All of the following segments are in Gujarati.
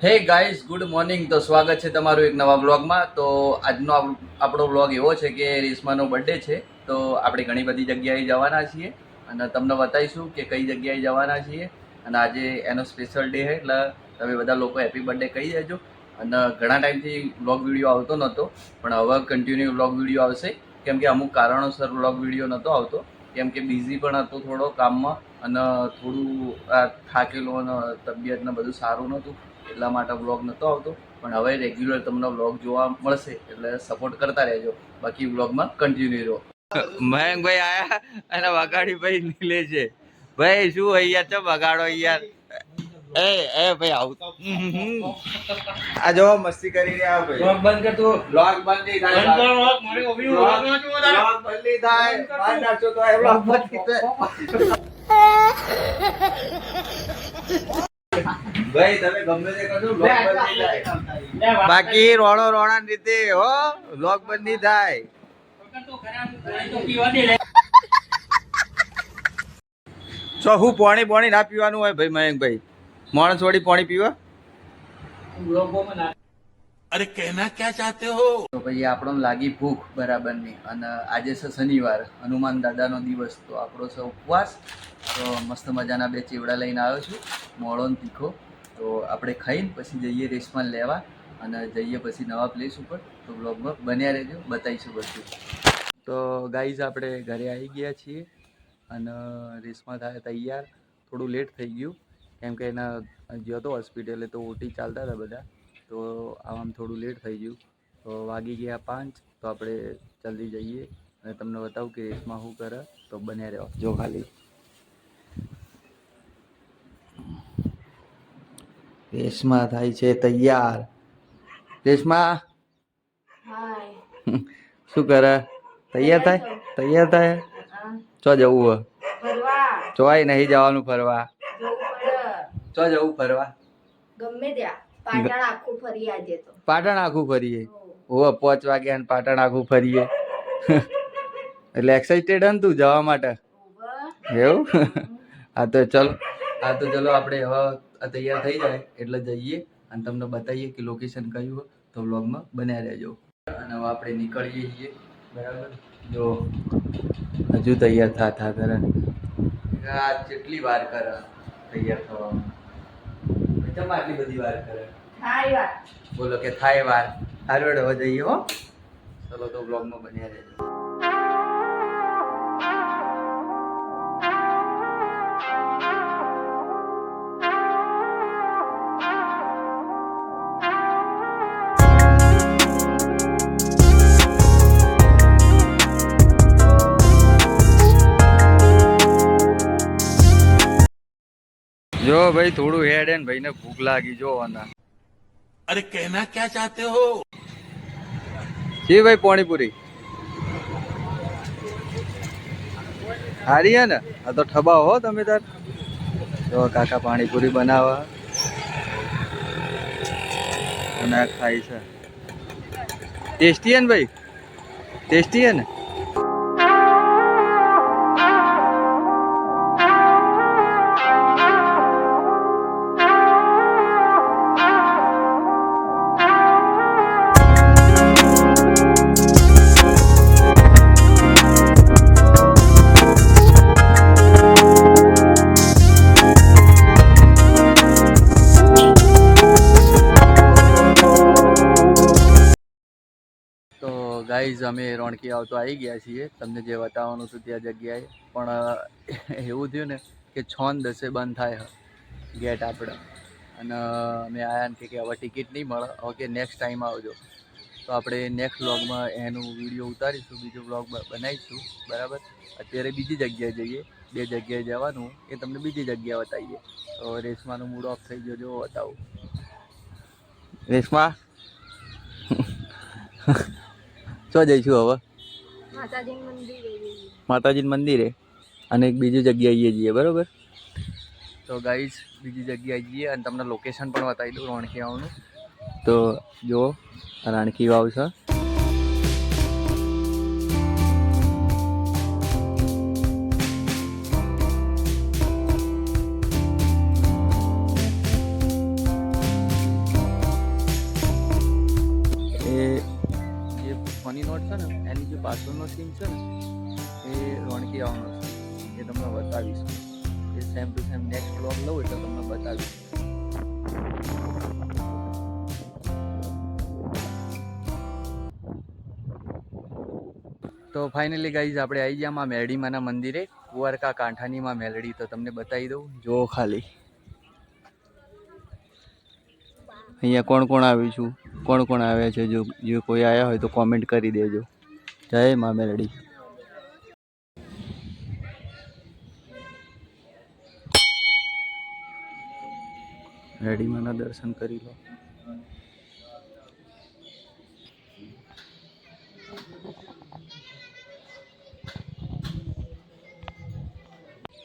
Hey guys, good morning. તો સ્વાગત છે તમારું એક નવા બ્લોગમાં. તો આજનો આપણો બ્લોગ એવો છે કે રેશમાનો બર્થડે છે. તો આપણે ઘણી બધી જગ્યાએ જવાના છીએ અને તમને બતાવીશું કે કઈ જગ્યાએ જવાના છીએ. અને આજે એનો સ્પેશિયલ ડે છે એટલે તમે બધા લોકો હેપી બર્થડે કહી દેજો. અને ઘણા ટાઈમથી બ્લોગ વિડીયો આવતો નહોતો, પણ હવે કન્ટિન્યુ બ્લોગ વિડીયો આવશે. કેમ કે અમુક કારણોસર બ્લોગ વિડીયો નહોતો આવતો, કેમ કે બિઝી પણ હતો થોડો કામમાં અને થોડું થાકેલો અને તબિયત ને બધું સારું નહોતું, એટલા માટે બ્લોગ નહોતો આવતો. પણ હવે રેગ્યુલર તમને બ્લોગ જોવા મળશે એટલે સપોર્ટ કરતા રહેજો. બાકી બ્લોગમાં કન્ટિન્યુ રહો. મયંકભાઈ આયા અને વગાડી ભાઈ નીકળે છે. ભાઈ શું અહીંયા છે વગાડો યાર. એ ભાઈ આવું આ જો મસ્તી કરી રહ્યા ભાઈ. બ્લોગ બંધ કર તું. બ્લોગ બંધ નહીં થાય. બંધ કર બ્લોગ. મારી ઓબી બ્લોગ ન જો બ્લોગ બંધ નહીં થાય. બહાર નાખજો તો એ બ્લોગ બંધ નહીં થાય. ભાઈ તમે ગમે તે કરજો બ્લોગ બંધ નહીં થાય. બાકી રોણા રીતે હો બ્લોગ બંધ નહીં થાય. તો હું પાણી ના પીવાનું હોય ભાઈ મયંકભાઈ? માણસ વળી પાણી પીવા? અરે કહેના ક્યાં ચાહતે હો? તો ભાઈ આપણો લાગી ભૂખ બરાબરની. અને આજે છે શનિવાર, હનુમાન દાદાનો દિવસ. તો આપણો છે ઉપવાસ. તો મસ્ત મજાના બે ચેવડા લઈને આવ્યો છું, મોળો ને તીખો. તો આપણે ખાઈને પછી જઈએ રેશમાને લેવા અને જઈએ પછી નવા પ્લેસ ઉપર. તો બ્લોગમાં બન્યા રહેજો, બતાવીશું બધું. તો ગાઈઝ આપણે ઘરે આવી ગયા છીએ અને રેશમા થાય તૈયાર. થોડું લેટ થઈ ગયું કેમ કે એના ગયો હતો હોસ્પિટલે, તો ઓટી ચાલતા હતા બધા, તો આમ થોડું લેટ થઈ ગયું. તો વાગી ગયા 5. તો આપણે જલ્દી જઈએ અને તમને બતાવું કે રેશમા શું કરે. તો બન્યા રહ્યો જો ખાલી. રેશમા થાય છે તૈયાર. રેશમા શું કરે? તૈયાર થાય. ચો જવું હે? ચોય નહીં જવાનું ફરવા. ચો જવું ફરવા? ગમે ત્યાં. પાટણ આખું ફરી આજે તો. પાટણ આખું ફરીએ? ઓહ 5 વાગ્યા ને પાટણ આખું ફરીએ. એટલે એક્સાઇટેડ હન તું જવા માટે? એવું? હા તો ચલો આપણે હવે તૈયાર થઈ જાય એટલે જઈએ અને તમને બતાવીએ કે લોકેશન કયું હોય. તો વ્લોગમાં બન્યા રહેજો. અને હવે આપણે નીકળીએ છીએ બરાબર. જો હજુ તૈયાર થા કરે. આ કેટલી વાર કરે તૈયાર થવામાં? કેમ આટલી બધી વાર કરે? થાય વાર. બોલો કે થાય વાર. હારું હવે જઈએ હો. ચલો તો વ્લોગમાં બન્યા રહેજો. જો ભાઈ થોડું હેડ હે ને ભાઈને ભૂખ લાગી જો આના. અરે કહેના ક્યાં ચાહતે હો? જી ભાઈ પાણીપુરી હારી હે ને? આ તો ઠબાવો હો તમે તાર. જો કાકા પાણીપુરી બનાવવા અને ખાઈ છે. ટેસ્ટી હે ને ભાઈ? ટેસ્ટી હે ને? ગાઈઝ અમે રોણકી આવતો આવી ગયા છીએ. તમને જે બતાવવાનું હતું ત્યાં જગ્યાએ. પણ એવું થયું ને કે 6:10 બંધ થાય ગેટ આપણે. અને અમે આવ્યા ને કે હવે ટિકિટ નહીં મળે, હવે કે નેક્સ્ટ ટાઈમ આવજો. તો આપણે નેક્સ્ટ વ્લોગમાં એનું વિડીયો ઉતારીશું, બીજો વ્લોગ બનાવીશું બરાબર. અત્યારે બીજી જગ્યાએ જઈએ, 2 જગ્યાએ જવાનું, એ તમને બીજી જગ્યા બતાવીએ. તો રેશમાનો મૂડ ઓફ થઈ ગયો, જો બતાવું. રેશમા શું જઈશું હવે? માતાજીના મંદિરે અને એક બીજી જગ્યાએ જઈએ બરાબર. તો ગાઈઝ બીજી જગ્યાએ જઈએ અને તમને લોકેશન પણ બતાવી દઉં રોણકી વાવનું. તો જુઓ રાણકી વાવ છે. સોની નોટ છે ને એની જે પાછળનો સીન છે ને એ રોણકી આવવાનો છે, એ તમને બતાવીશ. એ same to same next vlog લઉં એટલે તમને બતાવીશ. તો ફાઇનલી ગાઈઝ આપણે આવી ગયા માં મેરડીમાના મંદિરે, કુંવારકા કાંઠાની માં મેલડી. તો તમને બતાવી દઉં, જો ખાલી અહીંયા કોણ કોણ આવ્યું છું, કોણ કોણ આવ્યા છે. જો કોઈ આવ્યા હોય તો કોમેન્ટ કરી દેજો. જય માં મેલડી. મેરડીમાના દર્શન કરી લો.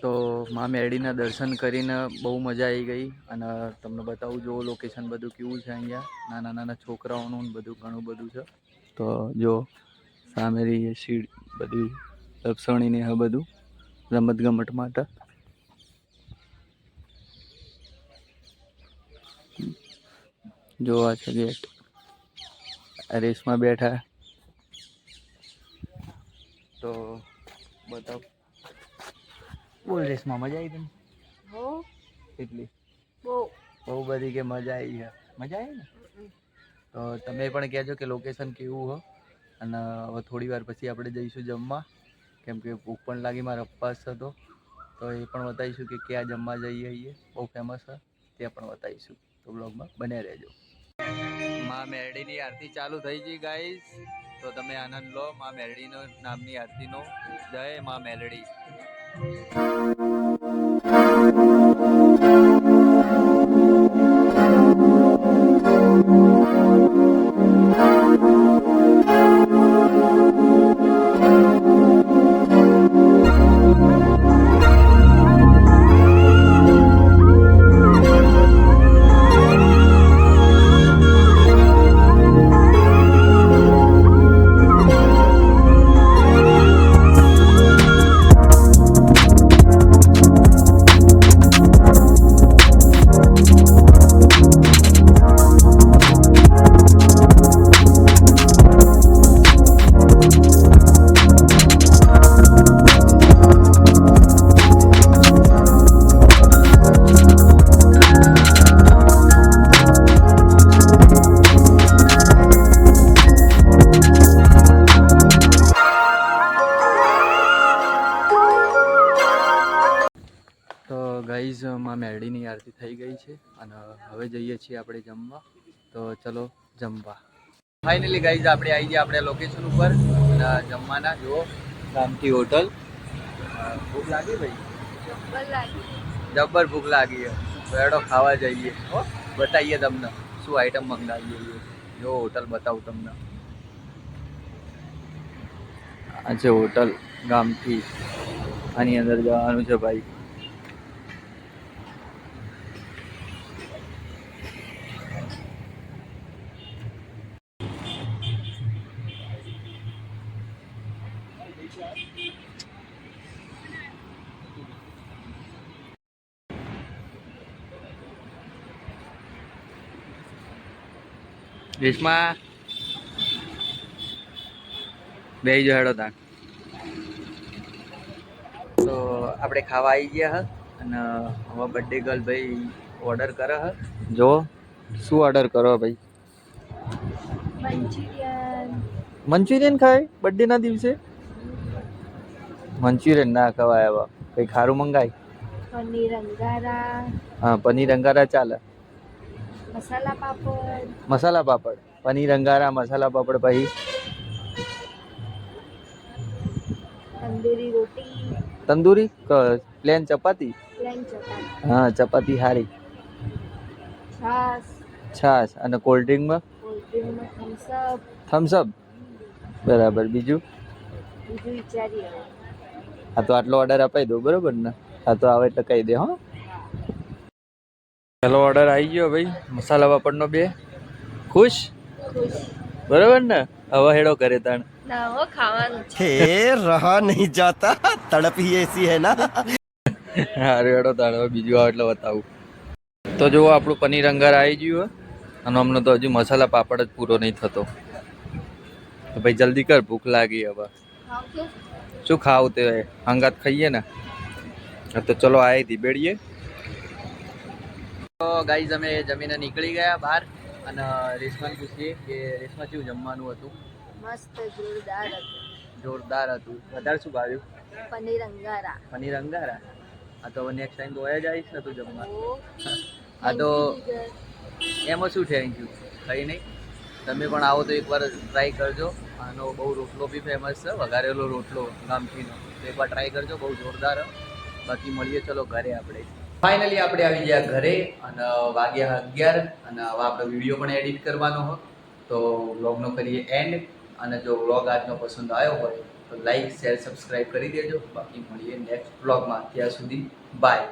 તો માં મેરડીના દર્શન કરીને બહુ મજા આવી ગઈ. અને તમને બતાવું, જો લોકેશન બધું કેવું છે. અહીંયા નાના નાના છોકરાઓનું બધું ઘણું બધું છે. તો જો સામે રહી સીડ બધી લપસણીને હા બધું રમત ગમત માટે. જોવા છે ગેટ, રેસમાં બેઠા. તો બતાવ, બોલ રેસમાં મજા આવી તને? હો એટલી બહુ બહુ બધી કે મજા આવી છે? મજા આવી ને? તો તમે પણ કહેજો કે લોકેશન કેવું હો. અને હવે થોડી વાર પછી આપણે જઈશું જમવા, કેમ કે ભૂખ પણ લાગી. મારો ઉપવાસ હતો તો એ પણ બતાવીશું કે ક્યાં જમવા જઈએ. બહુ ફેમસ છે, ત્યાં પણ બતાવીશું. તો બ્લોગમાં બને રહેજો. માં મેરડીની આરતી ચાલુ થઈ ગઈ ગાઈસ, તો તમે આનંદ લો માં મેરડીનો નામની આરતીનો. જય માં મેલડી. તો ગાઈઝ માં મેરડીની આરતી થઈ ગઈ છે અને હવે જઈએ છીએ આપણે જમવા. તો ચલો જમવા. ફાઇનલી ગાઈઝ આપણે આવી ગયા આપણે લોકેશન ઉપર અને જમવાના. જુઓ, ગામઠી હોટલ. ભૂખ લાગી ભાઈ? જબ્બર ભૂખ લાગી છે. તો એડો ખાવા જઈએ. હો, બતાવીએ તમને શું આઈટમ મંગાવીએ. જો હોટલ બતાવું તમને. આ છે હોટલ ગામઠી. આની અંદર જવાનું છે ભાઈ. રેશમા બે જો હેડો તાણ. તો આપણે ખાવા આવી ગયા હ અને હવે બર્થડે ગર્લ ભાઈ ઓર્ડર કરે હ. જો શું ઓર્ડર કરો ભાઈ? મંચુરિયન ખાય બર્થડે ના દિવસે? મંચુરિયન ના ખવાય. હવે કઈ ખારું મંગાય. પનીર અંગારા. હા, પનીર અંગારા ચાલે. મસાલા પાપડ. મસાલા પાપડ, પનીર અંગારા, મસાલા પાપડ. પછી તંદૂરી રોટી. તંદૂરી પ્લેન ચપાતી? પ્લેન ચપાતી. હા, ચપાતી હારી. છાસ. છાસ. અને કોલ્ડ ડ્રિંકમાં? કોલ્ડ ડ્રિંકમાં થમ્સ અપ. થમ્સ અપ, બરાબર. બીજું વિચારીએ. હા, તો આટલો ઓર્ડર અપાઈ દો, બરોબર ને? હા, તો આવે એટલે કહી દે. હો, ચાલો ઓર્ડર આવી ગયો ભાઈ, મસાલા પાપડનો 2. ખુશ? બરોબર ને? હવે હેડો કરે તાણ. ના હો, ખાવાનું છે. हे रहा नहीं जाता, तड़प ही ऐसी है ना. હા, હેડો તાણ. હવે બીજું આવે એટલે બતાવું. તો જો આપણું પનીર અંગાર આવી ગયું અને અમને તો હજુ મસાલા પાપડ જ પૂરો નહીં થતો. તો ભાઈ જલ્દી કર, ભૂખ લાગી હવે. ખાવ કે? શું ખાવું તે હંગાત ખાઈએ ને. તો ચલો આઈ હતી બેડીએ. તો ગાઈઝ અમે જમીને નીકળી ગયા બહાર અને રેશમાને પૂછીએ કે રેશમા કેવું જમવાનું હતું. મસ્ત જોરદાર હતું. જોરદાર હતું. વધારે શું ભાવ્યું? પનીર અંગારા. પનીર અંગારા. આ તો નેક્સ્ટ ટાઈમ તો હોય જ આવીશ ને તું જમવા. ઓ, આ તો thank you, જીગર. એમાં શું થેન્ક યુ, કંઈ નહીં. તમે પણ આવો તો એકવાર ટ્રાય કરજો. આનો બહુ રોટલો બી ફેમસ છે, વઘારેલો રોટલો ગામઠીનો. તો એકવાર ટ્રાય કરજો, બહુ જોરદાર. બાકી મળીએ ચલો ઘરે આપણે. ફાઇનલી આપણે આવી ગયા ઘરે અને વાગ્યા 11 અને હવે આપણે વિડીયો પણ એડિટ કરવાનો હોય. તો વ્લોગનો કરીએ એન્ડ. અને જો વ્લોગ આજનો પસંદ આવ્યો હોય તો લાઈક શેર સબસ્ક્રાઈબ કરી દેજો. બાકી મળીએ નેક્સ્ટ વ્લોગમાં. ત્યાં સુધી બાય.